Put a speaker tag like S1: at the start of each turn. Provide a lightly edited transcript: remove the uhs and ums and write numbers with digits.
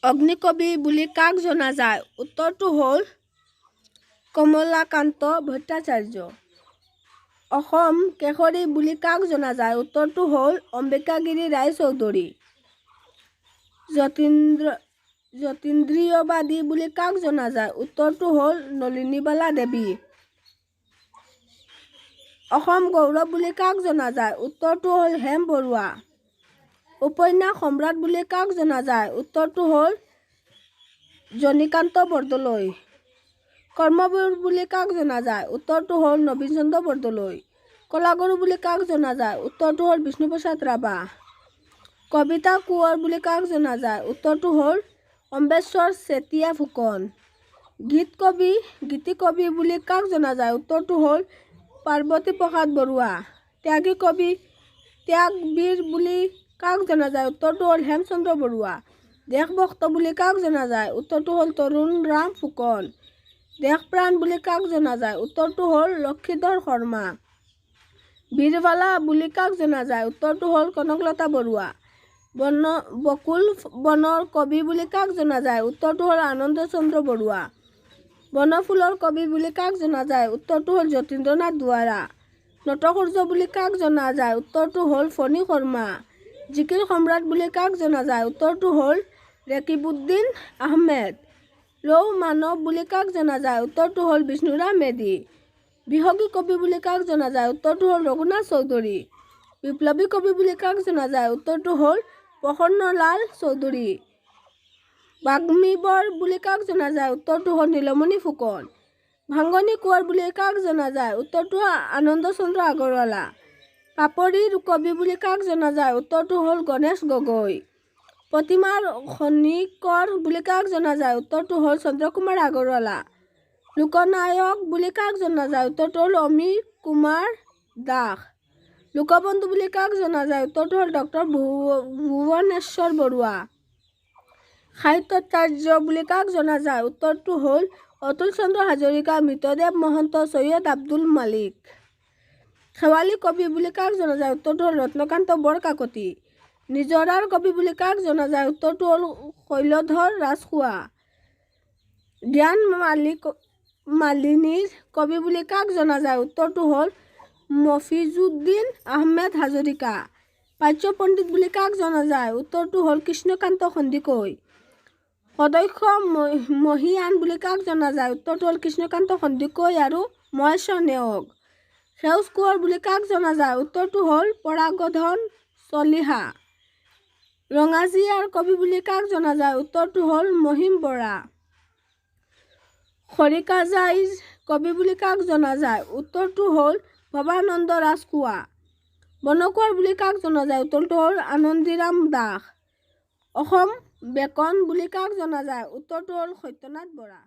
S1: অগ্নিকবি বুলি কাক জনা যায়? উত্তৰটো হ'ল কমলাকান্ত ভট্টাচাৰ্য। অসম কেশৰী বুলি কাক জনা যায়? উত্তৰটো হ'ল অম্বিকাগিৰি ৰায়চৌধুৰী। যতীন্দ্ৰিয়বাদী বুলি কাক জনা যায়? উত্তৰটো হ'ল নলিনীবালা দেৱী। অসম গৌৰৱ বুলি কাক জনা যায়? উত্তৰটো হ'ল হেম বৰুৱা। উপন্যাস সম্ৰাট বুলি কাক জনা যায়? উত্তৰটো হ'ল জনীকান্ত বৰদলৈ। কৰ্মবীৰ বুলি কাক জনা যায়? উত্তৰটো হ'ল নবীন চন্দ্ৰ বৰদলৈ। কলাগুৰু বুলি কাক জনা যায়? উত্তৰটো হ'ল বিষ্ণুপ্ৰসাদ ৰাভা। কবিতা কোঁৱৰ বুলি কাক জনা যায়? উত্তৰটো হ'ল অম্বেশ্বৰ চেতিয়া ফুকন। গীতিকবি বুলি কাক জনা যায়? উত্তৰটো হ'ল পাৰ্বতী প্ৰসাদ বৰুৱা। ত্যাগবীৰ বুলি কাক জনা যায়? উত্তৰটো হ'ল হেমচন্দ্ৰ বৰুৱা। দেশভক্ত বুলি কাক জনা যায়? উত্তৰটো হ'ল তৰুণৰাম ফুকন। দেশপ্ৰাণ বুলি কাক জনা যায়? উত্তৰটো হ'ল লক্ষীধৰ শৰ্মা। বীৰবালা বুলি কাক জনা যায়? উত্তৰটো হ'ল কনকলতা বৰুৱা। বকুল বনৰ কবি বুলি কাক জনা যায়? উত্তৰটো হ'ল আনন্দ চন্দ্ৰ বৰুৱা। বনফুলৰ কবি বুলি কাক জনা যায়? উত্তৰটো হ'ল যতীন্দ্ৰনাথ দুৱৰা। নটসূৰ্য বুলি কাক জনা যায়? উত্তৰটো হ'ল ফণী শৰ্মা। জিকিৰ সম্ৰাট বুলি কাক জনা যায়? উত্তৰটো হ'ল ৰকিবউদ্দিন আহমেদ। লৌহ মানৱ বুলি কাক জনা যায়? উত্তৰটো হ'ল বিষ্ণুৰাম মেধি। বিহগী কবি বুলি কাক জনা যায়? উত্তৰটো হ'ল ৰঘুনাথ চৌধুৰী। বিপ্লৱী কবি বুলি কাক জনা যায়? উত্তৰটো হ'ল প্ৰসন্নলাল চৌধুৰী। বাগ্মীবৰ বুলি কাক জনা যায়? উত্তৰটো হ'ল নীলমণি ফুকন। ভাংগনী কোঁৱৰ বুলি কাক জনা যায়? উত্তৰটো আনন্দ চন্দ্ৰ আগৰৱালা। পাপৰিৰ কবি বুলি কাক জনা যায়? উত্তৰটো হ'ল গণেশ গগৈ। প্ৰতিমাৰ খনিকৰ বুলি কাক জনা যায়? উত্তৰটো হ'ল চন্দ্ৰকুমাৰ আগৰৱালা। লোকনায়ক বুলি কাক জনা যায়? উত্তৰটো হ'ল অমিয় কুমাৰ দাস। লোকবন্ধু বুলি কাক জনা যায়? উত্তৰটো হ'ল ডক্টৰ ভুৱনেশ্বৰ বৰুৱা। সাহিত্যাচাৰ্য বুলি কাক জনা যায়? উত্তৰটো হ'ল অতুল চন্দ্ৰ হাজৰিকা, মৃতদেৱ মহন্ত, চৈয়দ আব্দুল মালিক। শেৱালি কবি বুলি কাক জনা যায়? উত্তৰটো হ'ল ৰত্নকান্ত বৰকাকতি। নিজৰাৰ কবি বুলি কাক জনা যায়? উত্তৰটো হ'ল শৈলধৰ ৰাজখোৱা। জ্ঞান মালিনীৰ কবি বুলি কাক জনা যায়? উত্তৰটো হ'ল মফিজুদ্দিন আহমেদ হাজৰিকা। প্ৰাচ্য পণ্ডিত বুলি কাক জনা যায়? উত্তৰটো হ'ল কৃষ্ণকান্ত সন্দিকৈ। সদক্ষ মহীয়ান বুলি কাক জনা যায়? উত্তৰটো হ'ল কৃষ্ণকান্ত সন্দিকৈ আৰু মহেশ্বৰ নেওগ। সেউজ কোঁৱৰ বুলি কাক জনা যায়? উত্তৰটো হ'ল পৰাগধন চলিহা। ৰঙাজিয়াৰ কবি বুলি কাক জনা যায়? উত্তৰটো হ'ল মহিম বৰা। খৰিকাজাইৰ কবি বুলি কাক জনা যায়? উত্তৰটো হ'ল ভৱানন্দ ৰাজখোৱা। বনকুঁৱৰ বুলি কাক জনা যায়? উত্তৰটো হ'ল আনন্দীৰাম দাস। অসম বেকন বুলি কাক জনা যায়? উত্তৰটো হ'ল সত্যনাথ বৰা।